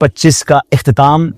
2025 کا اختتام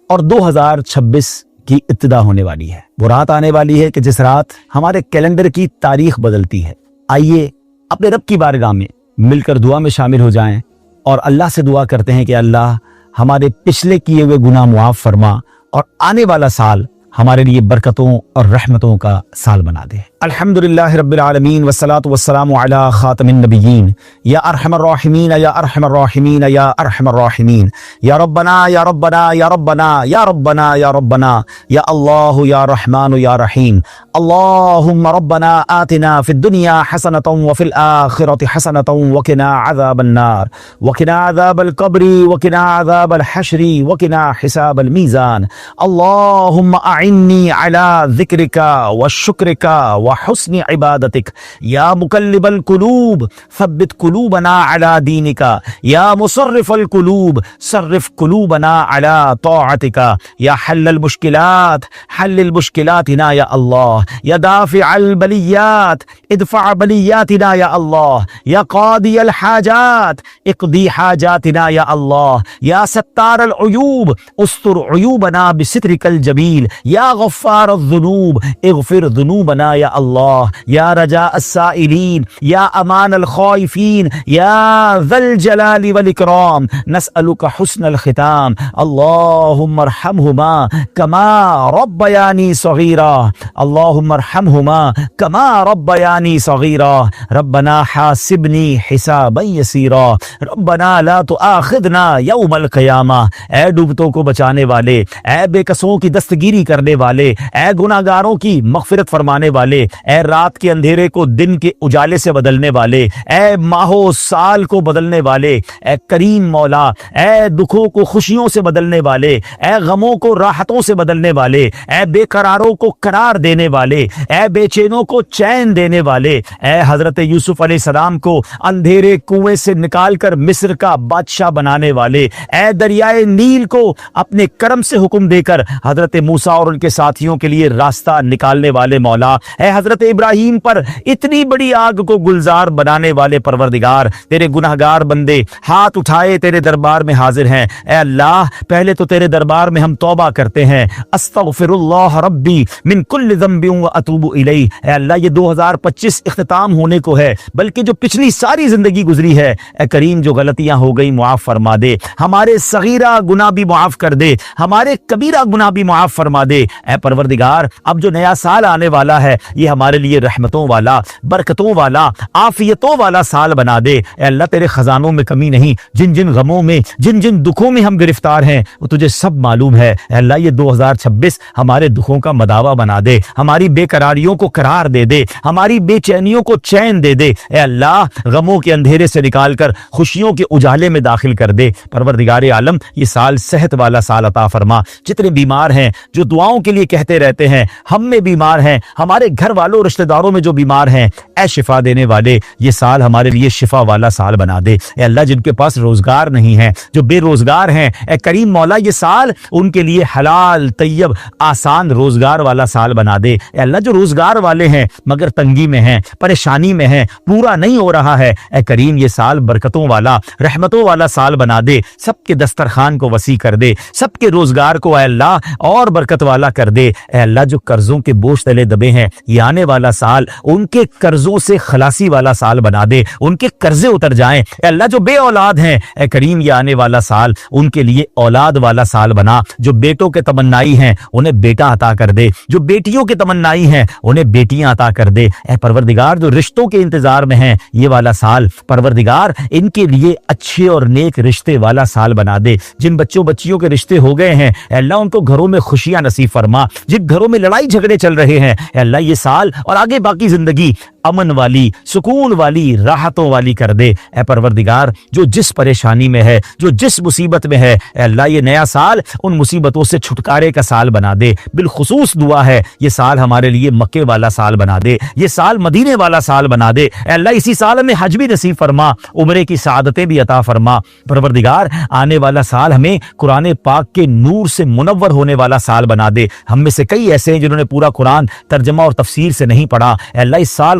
اور 2026 کی ابتدا ہونے والی ہے۔ وہ رات آنے والی ہے کہ جس رات ہمارے کیلنڈر کی تاریخ بدلتی ہے۔ آئیے اپنے رب کی بارگاہ میں مل کر دعا میں شامل ہو جائیں اور اللہ سے دعا کرتے ہیں کہ اللہ ہمارے پچھلے کیے ہوئے گناہ معاف فرما اور آنے والا سال ہمارے لیے برکتوں اور رحمتوں کا سال بنا دے۔ الحمدللہ رب العالمین والصلاة والسلام علی خاتم النبیین یا ارحم الراحمین یا ارحم الراحمین یا ارحم الراحمین یا ربنا یا ربنا یا ربنا یا ربنا یا ربنا یا اللہ یا رحمان یا رحیم اللہم ربنا آتنا فی الدنیا حسنة وفی الآخرة حسنة وقنا عذاب النار وقنا عذاب القبر وقنا عذاب الحشر وقنا حساب المیزان اللہم اعنی علی ذکرک وشکرک وحسن عبادتک یا مقلب القلوب ثبت قلوبنا علی دینک یا مصرف القلوب صرف قلوبنا علی طاعتک یا حل المشکلات حل المشکلاتنا یا اللہ یا دافع البلیات ادفع بلیاتنا یا اللہ یا قاضی الحاجات اقضی حاجاتنا یا اللہ یا ستار العیوب استر عیوبنا بسترک الجمیل یا غفار الذنوب اغفر ذنوبنا یا اللہ یا رجاء السائلین یا امان الخائفین یا ذا الجلال والاکرام نسألک حسن الختام اللہم ارحمہما کما ربیانی صغیرا اللہم ارحمہما کما ربیانی صغیرا ربنا حاسبنی حسابا یسیرا ربنا لا تؤاخذنا یوم القیامہ۔ اے ڈوبتوں کو بچانے والے، اے بے کسوں کی دستگیری کرنے والے، اے گناہگاروں کی مغفرت فرمانے والے، اے رات کے اندھیرے کو دن کے اجالے سے بدلنے والے، اے ماہو سال کو بدلنے والے، اے کریم مولا، اے دکھوں کو خوشیوں سے بدلنے والے، اے غموں کو راحتوں سے بدلنے والے، اے بے قراروں کو قرار دینے والے، اے بے چینوں کو چین دینے والے، اے حضرت یوسف علیہ السلام کو اندھیرے کنویں سے نکال کر مصر کا بادشاہ بنانے والے، اے دریائے نیل کو اپنے کرم سے حکم دے کر حضرت موسیٰ اور ان کے ساتھیوں کے لیے راستہ نکالنے والے مولا، اے حضرت ابراہیم پر اتنی بڑی آگ کو گلزار بنانے والے پروردگار، تیرے گناہگار بندے ہاتھ اٹھائے تیرے دربار میں حاضر ہیں۔ اے اللہ پہلے تو تیرے دربار میں ہم توبہ کرتے ہیں، استغفر اللہ ربی من کل ذنب واتوب الیہ۔ اے اللہ یہ 2025 اختتام ہونے کو ہے، بلکہ جو پچھلی ساری زندگی گزری ہے اے کریم جو غلطیاں ہو گئی معاف فرما دے، ہمارے صغیرہ گناہ بھی معاف کر دے، ہمارے کبیرہ گناہ بھی معاف فرما دے۔ اے پروردگار اب جو نیا سال آنے والا ہے یہ ہمارے لیے رحمتوں والا، برکتوں والا، عافیتوں والا سال بنا دے۔ اے اللہ تیرے خزانوں میں کمی نہیں، جن جن غموں میں جن جن دکھوں میں ہم گرفتار ہیں وہ تجھے سب معلوم ہے۔ اے اللہ یہ 2026 ہمارے دکھوں کا مداوا بنا دے، ہماری بے قراریوں کو قرار دے دے، ہماری بے چینیوں کو چین دے دے۔ اے اللہ غموں کے اندھیرے سے نکال کر خوشیوں کے اجالے میں داخل کر دے۔ پروردگار عالم یہ سال صحت والا سال عطا فرما۔ جتنے بیمار ہیں جو دعاؤں کے لیے کہتے رہتے ہیں ہم میں بیمار ہیں، ہمارے گھر والوں رشتہ داروں میں جو بیمار ہیں، اے شفا دینے والے یہ سال ہمارے لیے شفا والا سال بنا دے۔ اے اللہ جن کے پاس روزگار نہیں ہے، جو بے روزگار ہیں، اے کریم مولا یہ سال ان کے لیے حلال طیب آسان روزگار والا سال بنا دے۔ اے اللہ جو روزگار والے ہیں مگر تنگی میں ہیں، پریشانی میں ہیں، پورا نہیں ہو رہا ہے، اے کریم یہ سال برکتوں والا، رحمتوں والا سال بنا دے، سب کے دسترخوان کو وسیع کر دے، سب کے روزگار کو اے اللہ اور برکت والا کر دے۔ اے اللہ جو قرضوں کے بوجھ تلے دبے ہیں یہ آنے والا سال ان کے قرضوں سے خلاصی والا سال بنا دے، ان کے قرضے اتر جائیں۔ اے اللہ جو بے اولاد ہیں اے کریم یہ آنے والا سال ان کے لیے اولاد والا سال بنا، جو بیٹوں کے تمنائی ہیں انہیں بیٹا عطا کر دے، جو بیٹیوں کے تمنائی ہیں انہیں بیٹیاں عطا کر دے۔ اے پروردگار جو رشتوں کے انتظار میں ہیں یہ والا سال پروردگار ان کے لیے اچھے اور نیک رشتے والا سال بنا دے۔ جن بچوں بچیوں کے رشتے ہو گئے ہیں اے اللہ ان کو گھروں میں خوشیاں نصیب فرما، جن گھروں میں لڑائی جھگڑے چل رہے ہیں اے اللہ یہ سال اور آگے باقی زندگی امن والی، سکون والی، راحتوں والی کر دے۔ اے پروردگار جو جس پریشانی میں ہے، جو جس مصیبت میں ہے اے اللہ یہ نیا سال ان مصیبتوں سے چھٹکارے کا سال بنا دے۔ بالخصوص دعا ہے یہ سال ہمارے لیے مکے والا سال بنا دے، یہ سال مدینے والا سال بنا دے۔ اے اللہ اسی سال میں حج بھی نصیب فرما، عمرے کی سعادتیں بھی عطا فرما۔ پروردگار آنے والا سال ہمیں قرآن پاک کے نور سے منور ہونے والا سال بنا دے۔ ہم میں سے کئی ایسے ہیں جنہوں نے پورا قرآن ترجمہ اور تفسیر سے نہیں پڑھا، اے اللہ اس سال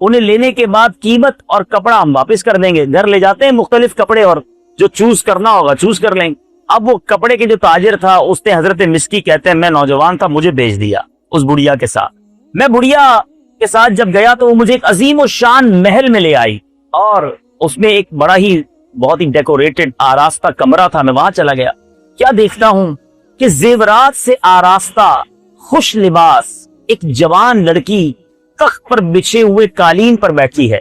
انہیں لینے کے بعد قیمت اور کپڑا ہم واپس کر دیں گے. گھر لے جاتے ہیں مختلف کپڑے اور جو چوز کرنا ہوگا چوز کر لیں گے. اب وہ کپڑے کے جو تاجر تھا اس نے حضرت مسکی کہتے ہیں میں نوجوان تھا مجھے بیچ دیا اس بڑھیا کے ساتھ. میں بڑھیا کے ساتھ جب گیا تو وہ مجھے ایک عظیم الشان محل میں لے آئی اور اس میں ایک بڑا ہی بہت ہی ڈیکوریٹڈ آراستہ کمرہ تھا. میں وہاں چلا گیا. کیا دیکھتا ہوں کہ زیورات سے آراستہ خوش لباس ایک جوان لڑکی تخت پر بچھے ہوئے قالین پر بیٹھی ہے.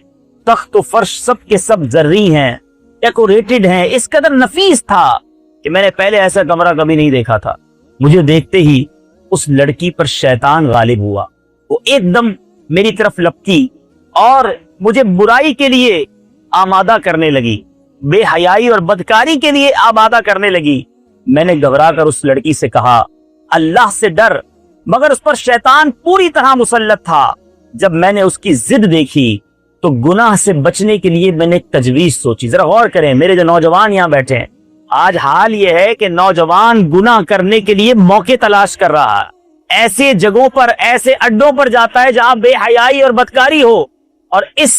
تخت و فرش سب کے سب زرعی ہیں, ڈیکوریٹڈ ہیں. اس قدر نفیس تھا کہ میں نے پہلے ایسا کمرہ کبھی نہیں دیکھا تھا. مجھے دیکھتے ہی اس لڑکی پر شیطان غالب ہوا. وہ ایک دم میری طرف لپکی اور مجھے برائی کے لیے آمادہ کرنے لگی, بے حیائی اور بدکاری کے لیے آمادہ کرنے لگی. میں نے گھبرا کر اس لڑکی سے کہا اللہ سے ڈر, مگر اس پر شیطان پوری طرح مسلط تھا. جب میں نے اس کی ضد دیکھی تو گناہ سے بچنے کے لیے میں نے ایک تجویز سوچی. ذرا غور کریں میرے جو نوجوان یہاں بیٹھے ہیں, آج حال یہ ہے کہ نوجوان گناہ کرنے کے لیے موقع تلاش کر رہا ہے. ایسے جگہوں پر ایسے اڈوں پر جاتا ہے جہاں بے حیائی اور بدکاری ہو, اور اس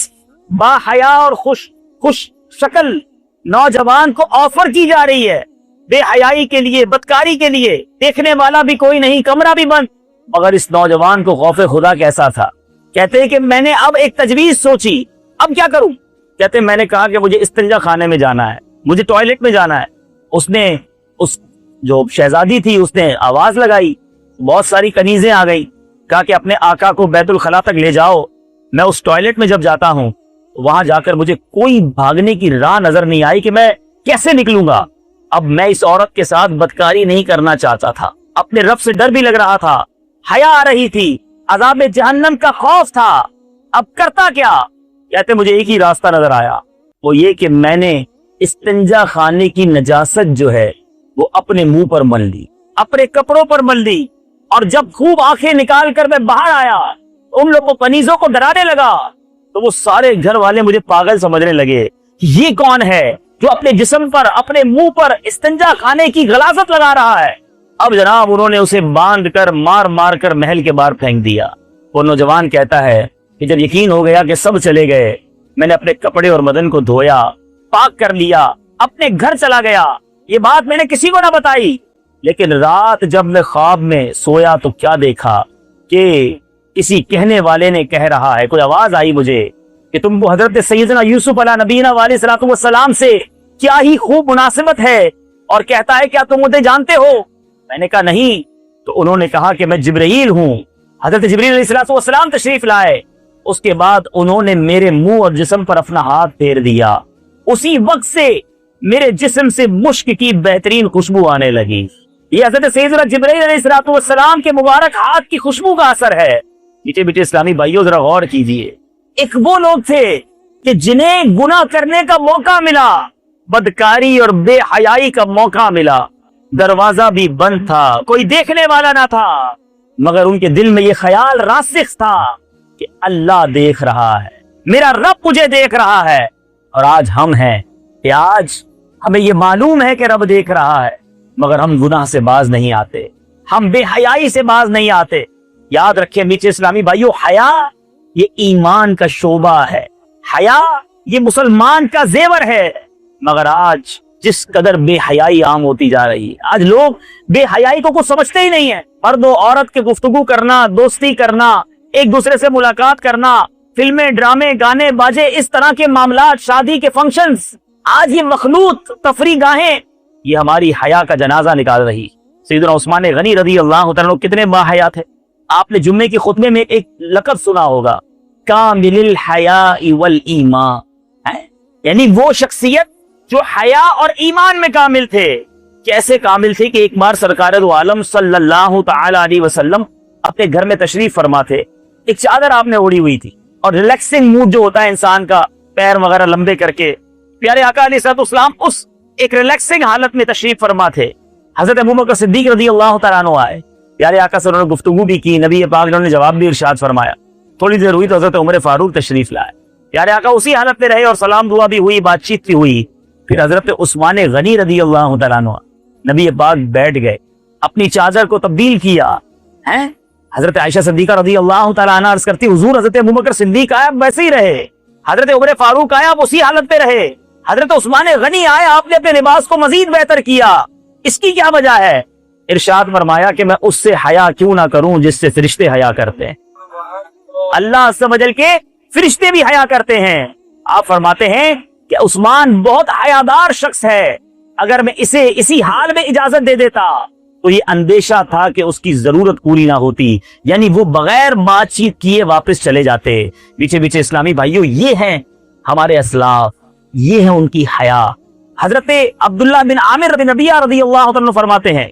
با حیا اور خوش شکل نوجوان کو آفر کی جا رہی ہے بے حیائی کے لیے, بدکاری کے لیے. دیکھنے والا بھی کوئی نہیں, کمرہ بھی بند. مگر اس نوجوان کو خوف خدا کیسا تھا. کہتے ہیں کہ میں نے اب ایک تجویز سوچی, اب کیا کروں. کہتے ہیں میں نے کہا کہ مجھے استنجا خانے میں جانا ہے, مجھے ٹوائلٹ میں جانا ہے. اس نے اس جو شہزادی تھی اس نے آواز لگائی, بہت ساری کنیزیں آ گئی. کہا کہ اپنے آقا کو بیت الخلا تک لے جاؤ. میں اس ٹوائلٹ میں جب جاتا ہوں وہاں جا کر مجھے کوئی بھاگنے کی راہ نظر نہیں آئی کہ میں کیسے نکلوں گا. اب میں اس عورت کے ساتھ بدکاری نہیں کرنا چاہتا تھا, اپنے رب سے ڈر بھی لگ رہا تھا, حیا آ رہی تھی, عذاب جہنم کا خوف تھا. اب کرتا کیا. کہتے مجھے ایک ہی راستہ نظر آیا, وہ یہ کہ میں نے استنجا خانے کی نجاست جو ہے وہ اپنے منہ پر مل لی, اپنے کپڑوں پر مل لی. اور جب خوب آنکھیں نکال کر میں باہر آیا, ان لوگوں کنیزوں کو ڈرانے لگا تو وہ سارے گھر والے مجھے پاگل سمجھنے لگے. یہ کون ہے جو اپنے جسم پر اپنے منہ پر استنجا خانے کی غلاظت لگا رہا ہے. اب جناب انہوں نے اسے باندھ کر مار مار کر محل کے باہر پھینک دیا. وہ نوجوان کہتا ہے کہ جب یقین ہو گیا کہ سب چلے گئے, میں نے اپنے کپڑے اور بدن کو دھویا, پاک کر لیا, اپنے گھر چلا گیا. یہ بات میں نے کسی کو نہ بتائی. لیکن رات جب میں خواب میں سویا تو کیا دیکھا کہ کسی کہنے والے نے کہہ رہا ہے, کوئی آواز آئی مجھے کہ تم کو حضرت سیدنا یوسف علیہ نبینا علیہ الصلوۃ والسلام سے کیا ہی خوب مناسبت ہے, اور کہتا ہے کیا تم مجھے جانتے ہو. میں نے کہا نہیں. تو انہوں نے کہا کہ میں جبرائیل ہوں. حضرت جبرائیل علیہ الصلوۃ والسلام تشریف لائے. اس کے بعد انہوں نے میرے منہ اور جسم پر اپنا ہاتھ پھیر دیا. اسی وقت سے میرے جسم سے مشک کی بہترین خوشبو آنے لگی. یہ حضرت سیدنا جبرائیل علیہ الصلوۃ والسلام کے مبارک ہاتھ کی خوشبو کا اثر ہے. میٹھے میٹھے اسلامی بھائیوں ذرا غور کیجیے, ایک وہ لوگ تھے کہ جنہیں گناہ کرنے کا موقع ملا, بدکاری اور بے حیائی کا موقع ملا, دروازہ بھی بند تھا, کوئی دیکھنے والا نہ تھا, مگر ان کے دل میں یہ خیال راسخ تھا کہ اللہ دیکھ رہا ہے, میرا رب مجھے دیکھ رہا ہے. اور آج ہم ہیں کہ آج ہمیں یہ معلوم ہے کہ رب دیکھ رہا ہے, مگر ہم گناہ سے باز نہیں آتے, ہم بے حیائی سے باز نہیں آتے. یاد رکھیں میٹھے اسلامی بھائیوں, حیا یہ ایمان کا شعبہ ہے, حیا یہ مسلمان کا زیور ہے. مگر آج جس قدر بے حیائی عام ہوتی جا رہی ہے, آج لوگ بے حیائی کو کچھ سمجھتے ہی نہیں ہیں. مرد و عورت کے گفتگو کرنا, دوستی کرنا, ایک دوسرے سے ملاقات کرنا, فلمیں, ڈرامے, گانے, باجے, اس طرح کے معاملات, شادی کے فنکشنز, آج یہ مخلوط تفریح گاہیں, یہ ہماری حیا کا جنازہ نکال رہی. سیدنا عثمان غنی رضی اللہ تعالیٰ کتنے باحیا تھے. آپ نے جمعے کے خطبے میں ایک لقب سنا ہوگا, کامل الحیاء والایمان, یعنی وہ شخصیت جو حیا اور ایمان میں کامل تھے. کیسے کامل تھے کہ ایک بار سرکار دو عالم صلی اللہ تعالی علیہ وسلم اپنے گھر میں تشریف فرما تھے. ایک چادر آپ نے اوڑی ہوئی تھی, اور ریلیکسنگ موڈ جو ہوتا ہے انسان کا, پیر وغیرہ لمبے کر کے, پیارے آقا علیہ الصلوۃ والسلام اس ایک ریلیکسنگ حالت میں تشریف فرما تھے. حضرت ابوبکر صدیق رضی اللہ تعالیٰ عنہ آئے, پیارے آقا سے انہوں نے گفتگو بھی کی, نبی پاک نے جواب بھی ارشاد فرمایا. تھوڑی دیر ہوئی تو حضرت عمر فاروق تشریف لائے. پیارے آقا اسی حالت میں رہے اور سلام دعا بھی ہوئی, بات چیت بھی ہوئی. پھر حضرت عثمان غنی رضی اللہ تعالیٰ عنہ نبی پاک بیٹھ گئے, اپنی چادر کو تبدیل کیا, حضرت عائشہ صدیقہ رضی اللہ تعالیٰ عنہ عرض کرتی حضور حضرت ابوبکر صدیق آئے آپ ویسے ہی رہے, حضرت عمر فاروق آئے آپ اسی حالت پہ رہے, حضرت عثمان غنی آئے آپ نے اپنے لباس کو مزید بہتر کیا, اس کی کیا وجہ ہے؟ ارشاد فرمایا کہ میں اس سے حیا کیوں نہ کروں جس سے فرشتے حیا کرتے ہیں, اللہ عز و جل کے فرشتے بھی حیا کرتے ہیں. آپ فرماتے ہیں کہ عثمان بہت حیادار شخص ہے, اگر میں اسے اسی حال میں اجازت دے دیتا تو یہ اندیشہ تھا کہ اس کی ضرورت پوری نہ ہوتی, یعنی وہ بغیر بات چیت کیے واپس چلے جاتے. پیچھے پیچھے اسلامی بھائیوں, یہ ہیں ہمارے اسلاف, یہ ہے ان کی حیا. حضرت عبداللہ بن عامر بن ربیعہ رضی اللہ عنہ فرماتے ہیں